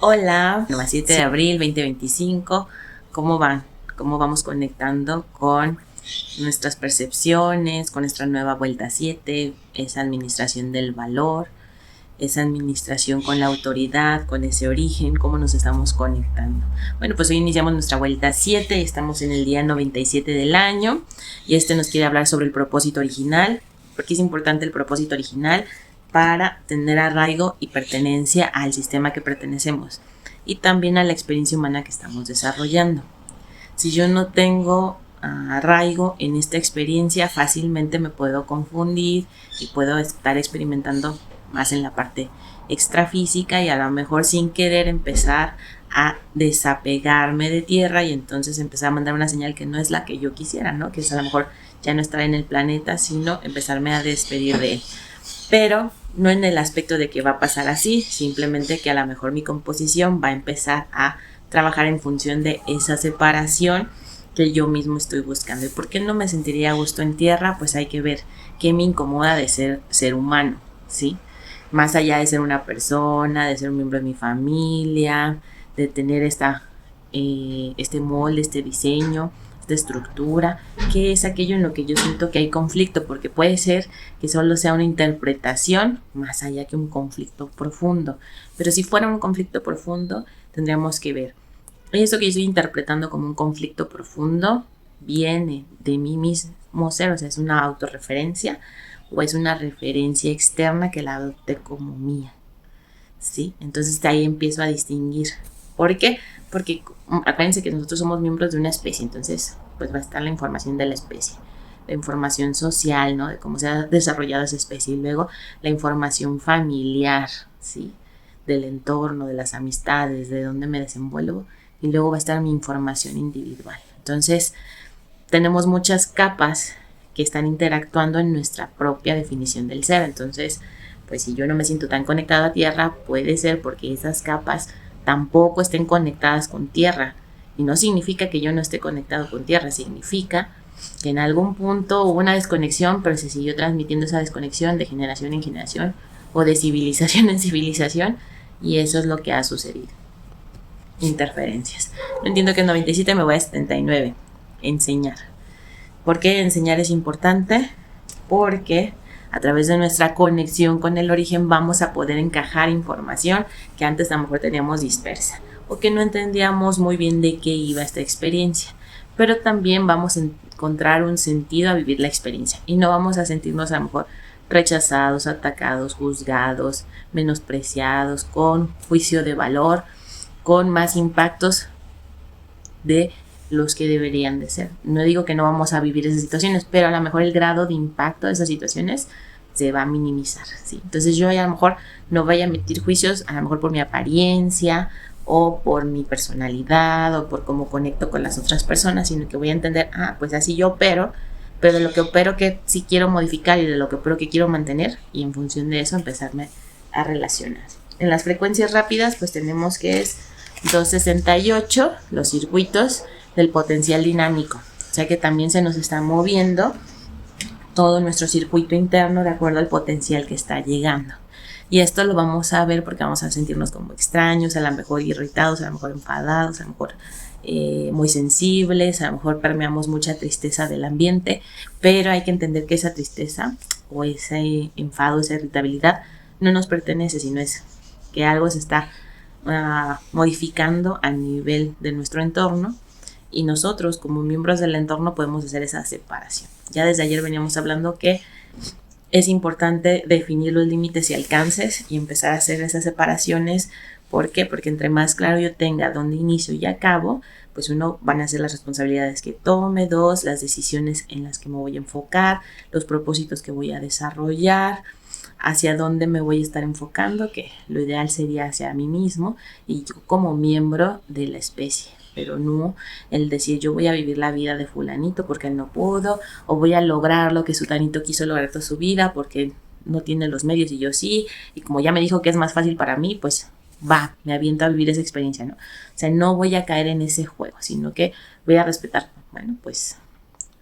Hola, 7 de abril 2025. ¿Cómo van? ¿Cómo vamos conectando con nuestras percepciones, con nuestra nueva vuelta 7, esa administración del valor, esa administración con la autoridad, con ese origen? ¿Cómo nos estamos conectando? Bueno, pues hoy iniciamos nuestra vuelta 7 y estamos en el día 97 del año y nos quiere hablar sobre el propósito original. ¿Por qué es importante el propósito original? Para tener arraigo y pertenencia al sistema que pertenecemos y también a la experiencia humana que estamos desarrollando. Si yo no tengo arraigo en esta experiencia, fácilmente me puedo confundir y puedo estar experimentando más en la parte extrafísica y a lo mejor sin querer empezar a desapegarme de tierra y entonces empezar a mandar una señal que no es la que yo quisiera, ¿no? Que es a lo mejor ya no estar en el planeta, sino empezarme a despedir de él. Pero no en el aspecto de que va a pasar así, simplemente que a lo mejor mi composición va a empezar a trabajar en función de esa separación que yo mismo estoy buscando. ¿Y por qué no me sentiría a gusto en tierra? Pues hay que ver qué me incomoda de ser humano, ¿sí? Más allá de ser una persona, de ser un miembro de mi familia, de tener este molde, este diseño, esta estructura, qué es aquello en lo que yo siento que hay conflicto, porque puede ser que solo sea una interpretación más allá que un conflicto profundo. Pero si fuera un conflicto profundo, tendríamos que ver, eso que yo estoy interpretando como un conflicto profundo viene de mí mismo ser, o sea, es una autorreferencia o es una referencia externa que la adopté como mía, ¿sí? Entonces de ahí empiezo a distinguir. ¿Por qué? Porque acuérdense que nosotros somos miembros de una especie, entonces pues va a estar la información de la especie, la información social, ¿no? De cómo se ha desarrollado esa especie, y luego la información familiar, ¿sí? Del entorno, de las amistades, de dónde me desenvuelvo, y luego va a estar mi información individual. Entonces tenemos muchas capas que están interactuando en nuestra propia definición del ser. Entonces, pues si yo no me siento tan conectado a tierra, puede ser porque esas capas tampoco estén conectadas con tierra. Y no significa que yo no esté conectado con tierra, significa que en algún punto hubo una desconexión, pero se siguió transmitiendo esa desconexión de generación en generación o de civilización en civilización, y eso es lo que ha sucedido. Interferencias. No entiendo que en 97 me voy a 79. Enseñar. ¿Por qué enseñar es importante? Porque a través de nuestra conexión con el origen vamos a poder encajar información que antes a lo mejor teníamos dispersa o que no entendíamos muy bien de qué iba esta experiencia. Pero también vamos a encontrar un sentido a vivir la experiencia y no vamos a sentirnos a lo mejor rechazados, atacados, juzgados, menospreciados, con juicio de valor, con más impactos de los que deberían de ser. No digo que no vamos a vivir esas situaciones, pero a lo mejor el grado de impacto de esas situaciones se va a minimizar, ¿sí? Entonces yo a lo mejor no voy a emitir juicios, a lo mejor por mi apariencia o por mi personalidad o por cómo conecto con las otras personas, sino que voy a entender, pues así yo opero, pero de lo que opero que sí quiero modificar y de lo que opero que quiero mantener, y en función de eso empezarme a relacionar. En las frecuencias rápidas pues tenemos que es 268, los circuitos del potencial dinámico. O sea que también se nos está moviendo todo nuestro circuito interno de acuerdo al potencial que está llegando. Y esto lo vamos a ver porque vamos a sentirnos como extraños, a lo mejor irritados, a lo mejor enfadados, a lo mejor muy sensibles, a lo mejor permeamos mucha tristeza del ambiente, pero hay que entender que esa tristeza o ese enfado, esa irritabilidad no nos pertenece, sino es que algo se está modificando a nivel de nuestro entorno, y nosotros como miembros del entorno podemos hacer esa separación. Ya desde ayer veníamos hablando que es importante definir los límites y alcances y empezar a hacer esas separaciones. ¿Por qué? Porque entre más claro yo tenga dónde inicio y acabo, pues uno, van a ser las responsabilidades que tome, dos, las decisiones en las que me voy a enfocar, los propósitos que voy a desarrollar, hacia dónde me voy a estar enfocando, que lo ideal sería hacia mí mismo y yo como miembro de la especie, pero no el decir yo voy a vivir la vida de fulanito porque él no pudo, o voy a lograr lo que sutanito quiso lograr toda su vida porque no tiene los medios y yo sí, y como ya me dijo que es más fácil para mí, pues me aviento a vivir esa experiencia, ¿no? O sea, no voy a caer en ese juego, sino que voy a respetar, bueno, pues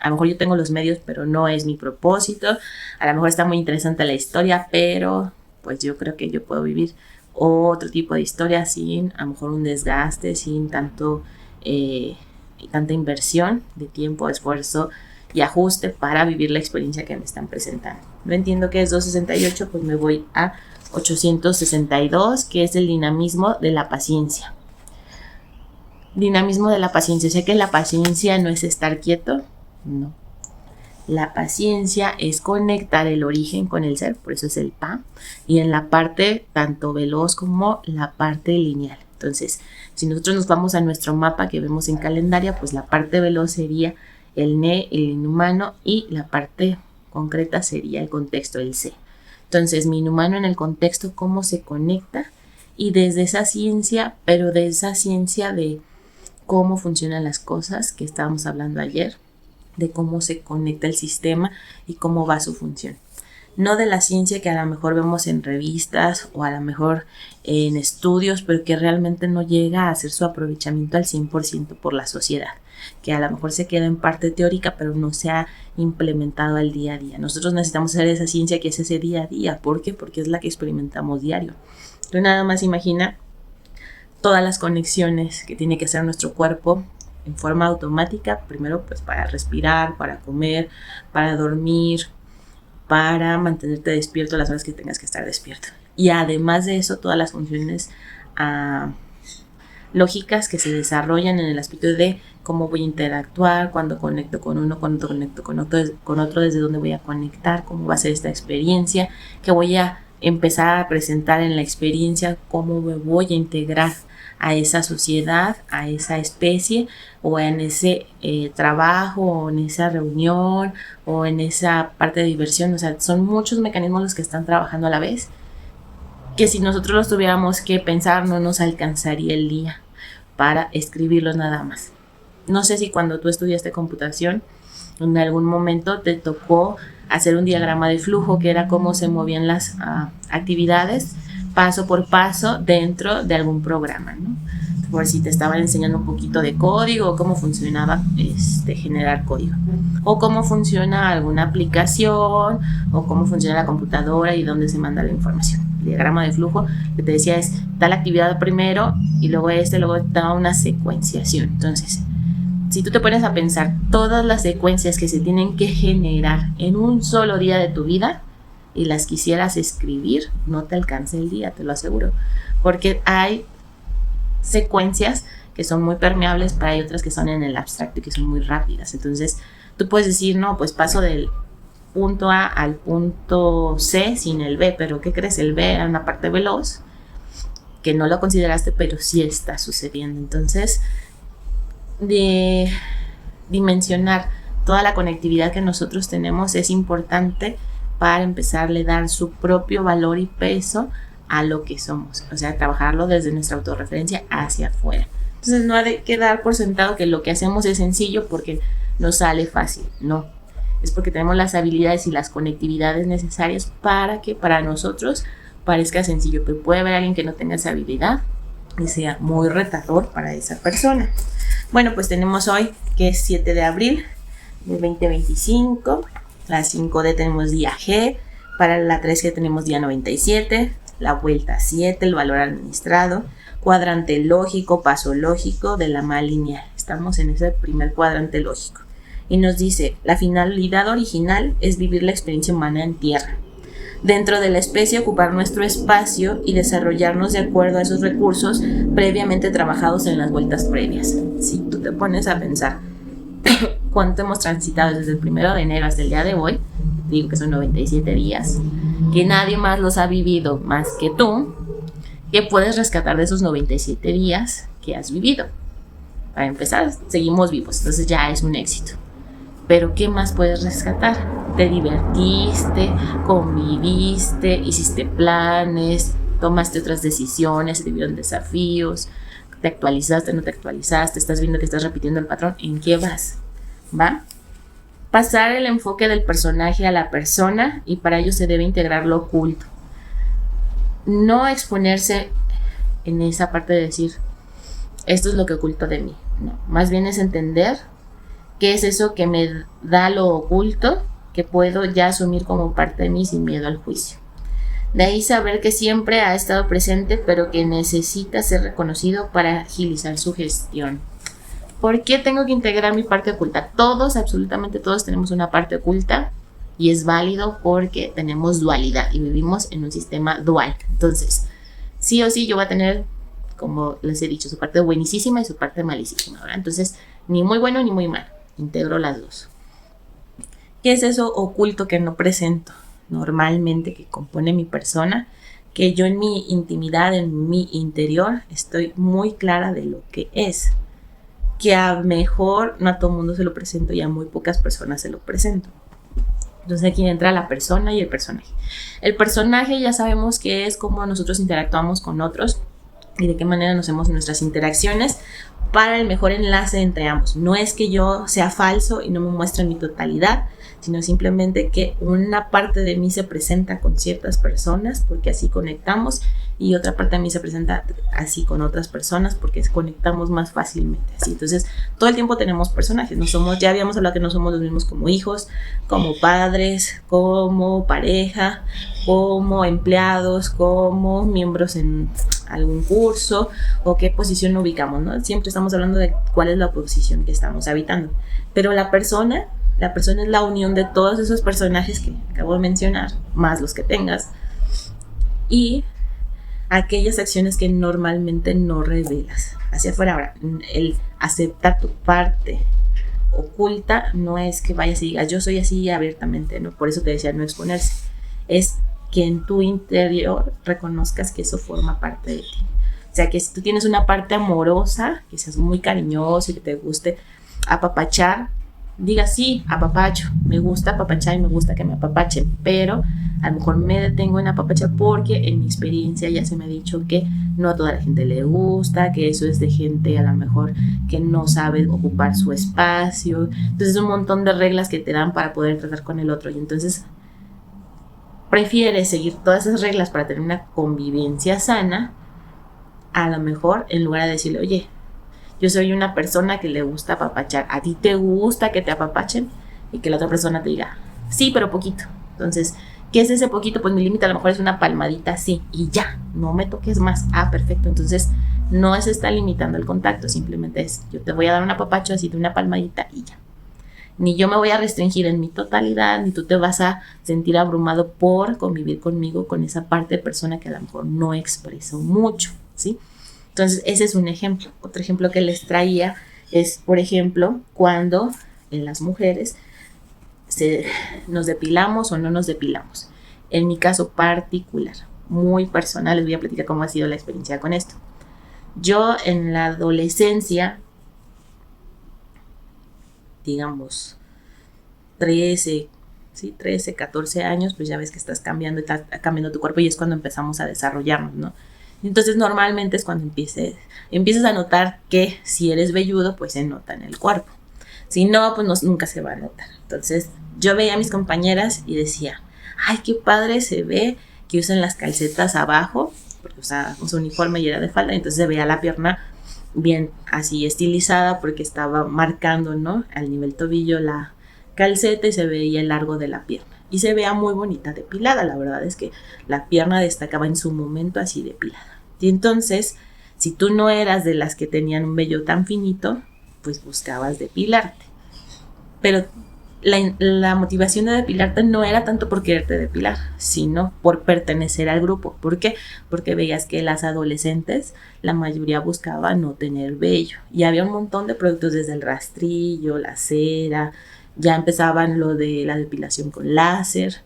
a lo mejor yo tengo los medios, pero no es mi propósito. A lo mejor está muy interesante la historia, pero pues yo creo que yo puedo vivir otro tipo de historia sin a lo mejor un desgaste, sin tanta inversión de tiempo, esfuerzo y ajuste para vivir la experiencia que me están presentando. No entiendo qué es 268, pues me voy a 862, que es el dinamismo de la paciencia. Dinamismo de la paciencia. Sé que la paciencia no es estar quieto, no. La paciencia es conectar el origen con el ser, por eso es el pa, y en la parte tanto veloz como la parte lineal. Entonces, si nosotros nos vamos a nuestro mapa que vemos en calendaria, pues la parte veloz sería el ne, el inhumano, y la parte concreta sería el contexto, el se. Entonces, mi inhumano en el contexto, cómo se conecta, y desde esa ciencia, pero de esa ciencia de cómo funcionan las cosas que estábamos hablando ayer, de cómo se conecta el sistema y cómo va su función. No de la ciencia que a lo mejor vemos en revistas o a lo mejor en estudios, pero que realmente no llega a hacer su aprovechamiento al 100% por la sociedad, que a lo mejor se queda en parte teórica, pero no se ha implementado al día a día. Nosotros necesitamos hacer esa ciencia que es ese día a día. ¿Por qué? Porque es la que experimentamos diario. Entonces nada más imagina todas las conexiones que tiene que hacer nuestro cuerpo en forma automática, primero pues para respirar, para comer, para dormir, para mantenerte despierto las horas que tengas que estar despierto. Y además de eso, todas las funciones lógicas que se desarrollan en el aspecto de cómo voy a interactuar, cuando conecto con uno, cuando conecto con otro, desde dónde voy a conectar, cómo va a ser esta experiencia, que voy a empezar a presentar en la experiencia, cómo me voy a integrar a esa sociedad, a esa especie, o en ese trabajo, o en esa reunión, o en esa parte de diversión. O sea, son muchos mecanismos los que están trabajando a la vez, que si nosotros los tuviéramos que pensar, no nos alcanzaría el día para escribirlos nada más. No sé si cuando tú estudiaste computación, en algún momento te tocó hacer un diagrama de flujo, que era cómo se movían las actividades paso por paso dentro de algún programa, ¿no? Por si te estaban enseñando un poquito de código, o cómo funcionaba generar código, o cómo funciona alguna aplicación, o cómo funciona la computadora y dónde se manda la información. El diagrama de flujo que te decía es tal actividad primero y luego luego da una secuenciación. Entonces, si tú te pones a pensar todas las secuencias que se tienen que generar en un solo día de tu vida y las quisieras escribir, no te alcanza el día, te lo aseguro, porque hay secuencias que son muy permeables, pero hay otras que son en el abstracto y que son muy rápidas. Entonces tú puedes decir, no, pues paso del punto A al punto C sin el B, pero ¿qué crees? El B era una parte veloz que no lo consideraste, pero sí está sucediendo. Entonces, de dimensionar toda la conectividad que nosotros tenemos es importante para empezarle a dar su propio valor y peso a lo que somos, o sea, trabajarlo desde nuestra autorreferencia hacia afuera. Entonces no hay que dar por sentado que lo que hacemos es sencillo porque nos sale fácil, no, es porque tenemos las habilidades y las conectividades necesarias para que para nosotros parezca sencillo, pero puede haber alguien que no tenga esa habilidad y sea muy retador para esa persona. Bueno, pues tenemos hoy que es 7 de abril del 2025. La 5D tenemos día G, para la 3G tenemos día 97, la vuelta 7, el valor administrado, cuadrante lógico, paso lógico de la mala lineal. Estamos en ese primer cuadrante lógico. Y nos dice, la finalidad original es vivir la experiencia humana en tierra. Dentro de la especie ocupar nuestro espacio y desarrollarnos de acuerdo a esos recursos previamente trabajados en las vueltas previas. Si tú te pones a pensar cuánto hemos transitado desde el 1 de enero hasta el día de hoy, digo que son 97 días, que nadie más los ha vivido más que tú, ¿qué puedes rescatar de esos 97 días que has vivido? Para empezar, seguimos vivos, entonces ya es un éxito. Pero ¿qué más puedes rescatar? Te divertiste, conviviste, hiciste planes, tomaste otras decisiones, te dieron desafíos, te actualizaste, no te actualizaste, estás viendo que estás repitiendo el patrón, ¿en qué vas? ¿Va? Pasar el enfoque del personaje a la persona, y para ello se debe integrar lo oculto. No exponerse en esa parte de decir, esto es lo que oculto de mí. No, más bien es entender qué es eso que me da lo oculto, que puedo ya asumir como parte de mí sin miedo al juicio. De ahí saber que siempre ha estado presente, pero que necesita ser reconocido para agilizar su gestión. ¿Por qué tengo que integrar mi parte oculta? Todos, absolutamente todos tenemos una parte oculta y es válido porque tenemos dualidad y vivimos en un sistema dual. Entonces, sí o sí yo voy a tener, como les he dicho, su parte buenísima y su parte malísima, ¿verdad? Entonces, ni muy bueno ni muy malo. Integro las dos. ¿Qué es eso oculto que no presento normalmente, que compone mi persona? Que yo en mi intimidad, en mi interior, estoy muy clara de lo que es. Que a lo mejor no a todo el mundo se lo presento y a muy pocas personas se lo presento. Entonces aquí entra la persona y el personaje. El personaje ya sabemos que es cómo nosotros interactuamos con otros y de qué manera nos hacemos nuestras interacciones para el mejor enlace entre ambos. No es que yo sea falso y no me muestre mi totalidad, sino simplemente que una parte de mí se presenta con ciertas personas porque así conectamos y otra parte de mí se presenta así con otras personas porque conectamos más fácilmente. Así. Entonces, todo el tiempo tenemos personajes. No somos, ya habíamos hablado que no somos los mismos como hijos, como padres, como pareja, como empleados, como miembros en algún curso o qué posición ubicamos, ¿no? Siempre estamos hablando de cuál es la posición que estamos habitando. Pero la persona es la unión de todos esos personajes que acabo de mencionar, más los que tengas, y aquellas acciones que normalmente no revelas hacia afuera. Ahora, el aceptar tu parte oculta no es que vayas y digas yo soy así abiertamente, ¿no? Por eso te decía no exponerse, es que en tu interior reconozcas que eso forma parte de ti. O sea, que si tú tienes una parte amorosa, que seas muy cariñoso y que te guste apapachar, diga sí, apapacho, me gusta apapachar y me gusta que me apapachen, pero a lo mejor me detengo en apapachar porque en mi experiencia ya se me ha dicho que no a toda la gente le gusta, que eso es de gente a lo mejor que no sabe ocupar su espacio. Entonces un montón de reglas que te dan para poder tratar con el otro y entonces prefieres seguir todas esas reglas para tener una convivencia sana, a lo mejor en lugar de decirle, oye, yo soy una persona que le gusta apapachar, ¿a ti te gusta que te apapachen? Y que la otra persona te diga, sí, pero poquito. Entonces, ¿qué es ese poquito? Pues mi límite a lo mejor es una palmadita así y ya, no me toques más. Ah, perfecto. Entonces, no se está limitando el contacto, simplemente es, yo te voy a dar un apapacho así de una palmadita y ya. Ni yo me voy a restringir en mi totalidad, ni tú te vas a sentir abrumado por convivir conmigo con esa parte de persona que a lo mejor no expreso mucho, ¿sí? Entonces, ese es un ejemplo. Otro ejemplo que les traía es, por ejemplo, cuando en las mujeres nos depilamos o no nos depilamos. En mi caso particular, muy personal, les voy a platicar cómo ha sido la experiencia con esto. Yo en la adolescencia, digamos, 13, 14 años, pues ya ves que estás cambiando, está cambiando tu cuerpo y es cuando empezamos a desarrollarnos, ¿no? Entonces normalmente es cuando empiezas a notar que si eres velludo, pues se nota en el cuerpo. Si no, pues nunca se va a notar. Entonces yo veía a mis compañeras y decía, ay, qué padre se ve que usan las calcetas abajo, porque usábamos uniforme y era de falda, entonces se veía la pierna bien así estilizada porque estaba marcando, ¿no? Al nivel tobillo la calceta y se veía el largo de la pierna. Y se veía muy bonita depilada, la verdad es que la pierna destacaba en su momento así depilada. Y entonces, si tú no eras de las que tenían un vello tan finito, pues buscabas depilarte. Pero la motivación de depilarte no era tanto por quererte depilar, sino por pertenecer al grupo. ¿Por qué? Porque veías que las adolescentes, la mayoría buscaba no tener vello. Y había un montón de productos desde el rastrillo, la cera, ya empezaban lo de la depilación con láser,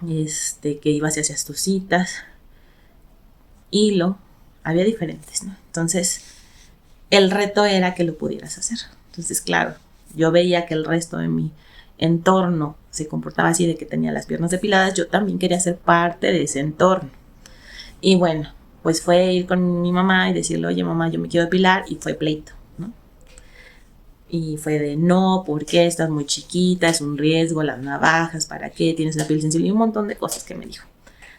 que ibas y hacías tus citas, hilo, había diferentes, ¿no? Entonces, el reto era que lo pudieras hacer. Entonces, claro, yo veía que el resto de mi entorno se comportaba así, de que tenía las piernas depiladas, yo también quería ser parte de ese entorno. Y bueno, pues fue ir con mi mamá y decirle, oye mamá, yo me quiero depilar, y fue pleito, ¿no? Y fue de no, ¿por qué? Estás muy chiquita, es un riesgo, las navajas, ¿para qué? Tienes la piel sensible y un montón de cosas que me dijo.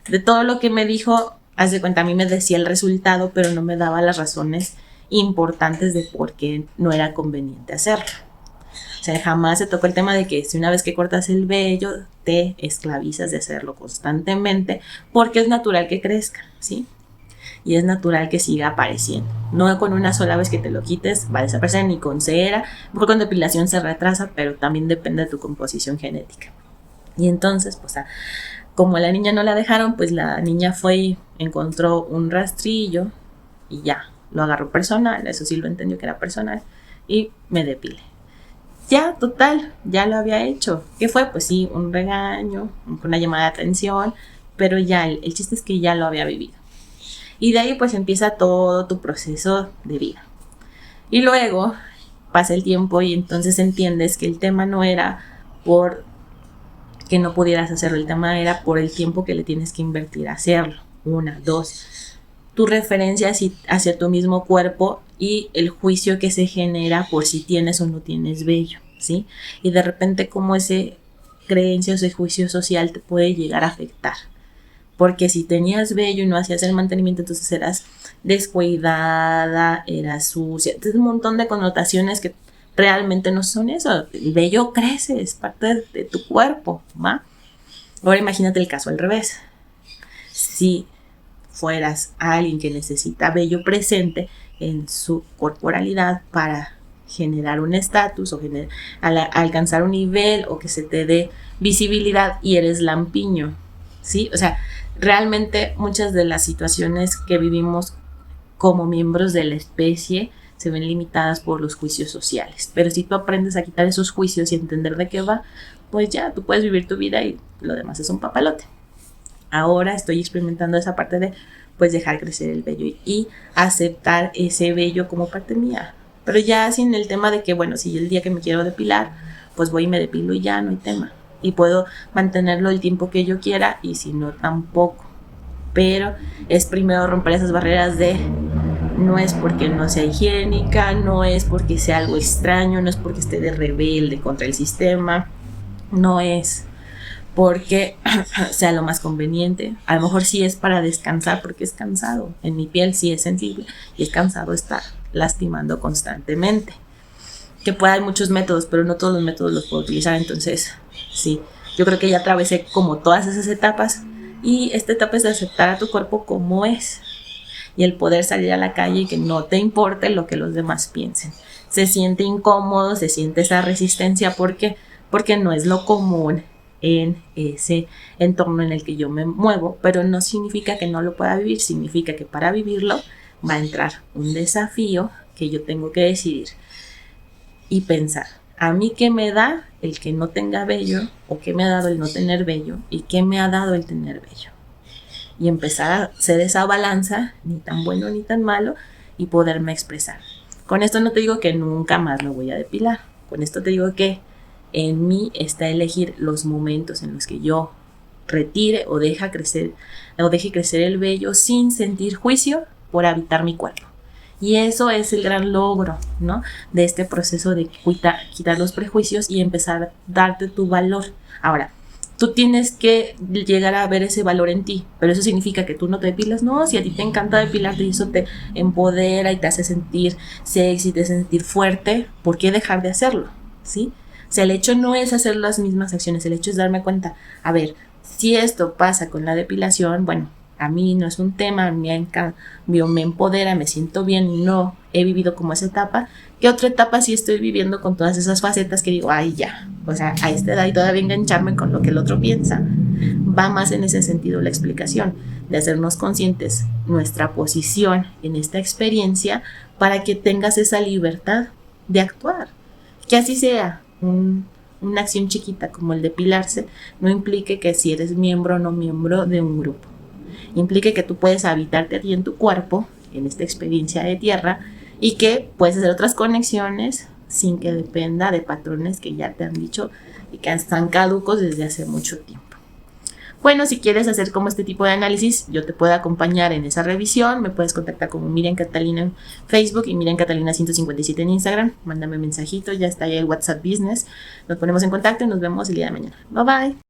De todo lo que me dijo, haz de cuenta, a mí me decía el resultado, pero no me daba las razones importantes de por qué no era conveniente hacerlo. O sea, jamás se tocó el tema de que si una vez que cortas el vello, te esclavizas de hacerlo constantemente porque es natural que crezca, ¿sí? Y es natural que siga apareciendo. No con una sola vez que te lo quites va a desaparecer, ni con cera. Mejor con depilación se retrasa, pero también depende de tu composición genética. Y entonces, pues como a la niña no la dejaron, pues la niña fue y encontró un rastrillo y ya, lo agarró personal, eso sí lo entendió que era personal, y me depilé. Ya, total, ya lo había hecho. ¿Qué fue? Pues sí, un regaño, una llamada de atención, pero ya, el chiste es que ya lo había vivido. Y de ahí pues empieza todo tu proceso de vida. Y luego pasa el tiempo y entonces entiendes que el tema no era por que no pudieras hacerlo, el tema era por el tiempo que le tienes que invertir a hacerlo. 1, 2, tu referencia hacia tu mismo cuerpo y el juicio que se genera por si tienes o no tienes vello, ¿sí? Y de repente como ese creencia o ese juicio social te puede llegar a afectar. Porque si tenías vello y no hacías el mantenimiento, entonces eras descuidada, eras sucia. Entonces un montón de connotaciones que realmente no son eso. El vello crece, es parte de tu cuerpo, ¿va? Ahora imagínate el caso al revés. Si fueras alguien que necesita vello presente en su corporalidad para generar un estatus o alcanzar un nivel o que se te dé visibilidad y eres lampiño, ¿sí? O sea, realmente muchas de las situaciones que vivimos como miembros de la especie se ven limitadas por los juicios sociales. Pero si tú aprendes a quitar esos juicios y entender de qué va, pues ya tú puedes vivir tu vida y lo demás es un papalote. Ahora estoy experimentando esa parte de pues dejar crecer el vello y aceptar ese vello como parte mía. Pero ya sin el tema de que, bueno, si el día que me quiero depilar, pues voy y me depilo y ya no hay tema. Y puedo mantenerlo el tiempo que yo quiera y si no, tampoco. Pero es primero romper esas barreras de no es porque no sea higiénica, no es porque sea algo extraño, no es porque esté de rebelde contra el sistema, no es porque sea lo más conveniente. A lo mejor sí es para descansar porque es cansado. En mi piel sí es sensible y es cansado estar lastimando constantemente. Que puede haber muchos métodos, pero no todos los métodos los puedo utilizar. Entonces, sí, yo creo que ya atravesé como todas esas etapas y esta etapa es de aceptar a tu cuerpo como es y el poder salir a la calle y que no te importe lo que los demás piensen. Se siente incómodo, se siente esa resistencia porque no es lo común en ese entorno en el que yo me muevo, pero no significa que no lo pueda vivir, significa que para vivirlo va a entrar un desafío que yo tengo que decidir y pensar, ¿a mí qué me da el que no tenga vello? ¿O qué me ha dado el no tener vello? ¿Y qué me ha dado el tener vello? Y empezar a hacer esa balanza, ni tan bueno ni tan malo, y poderme expresar. Con esto no te digo que nunca más me voy a depilar, con esto te digo que en mí está elegir los momentos en los que yo retire o deje crecer el vello sin sentir juicio por habitar mi cuerpo. Y eso es el gran logro, ¿no? De este proceso de quitar los prejuicios y empezar a darte tu valor. Ahora, tú tienes que llegar a ver ese valor en ti, pero eso significa que tú no te depilas. No, si a ti te encanta depilarte y eso te empodera y te hace sentir sexy, te hace sentir fuerte, ¿por qué dejar de hacerlo? ¿Sí? O sea, el hecho no es hacer las mismas acciones, el hecho es darme cuenta, a ver, si esto pasa con la depilación, bueno, a mí no es un tema, me empodera, me siento bien, no he vivido como esa etapa. ¿Qué otra etapa sí estoy viviendo con todas esas facetas que digo, ay ya, o sea, a esta edad y todavía engancharme con lo que el otro piensa? Va más en ese sentido la explicación, de hacernos conscientes nuestra posición en esta experiencia para que tengas esa libertad de actuar, que así sea. Una acción chiquita como el depilarse no implique que si eres miembro o no miembro de un grupo. Implique que tú puedes habitarte a ti en tu cuerpo, en esta experiencia de tierra, y que puedes hacer otras conexiones sin que dependa de patrones que ya te han dicho y que están caducos desde hace mucho tiempo. Bueno, si quieres hacer como este tipo de análisis, yo te puedo acompañar en esa revisión. Me puedes contactar como Miriam Catalina en Facebook y Miriam Catalina 157 en Instagram. Mándame mensajito, ya está ahí el WhatsApp Business. Nos ponemos en contacto y nos vemos el día de mañana. Bye bye.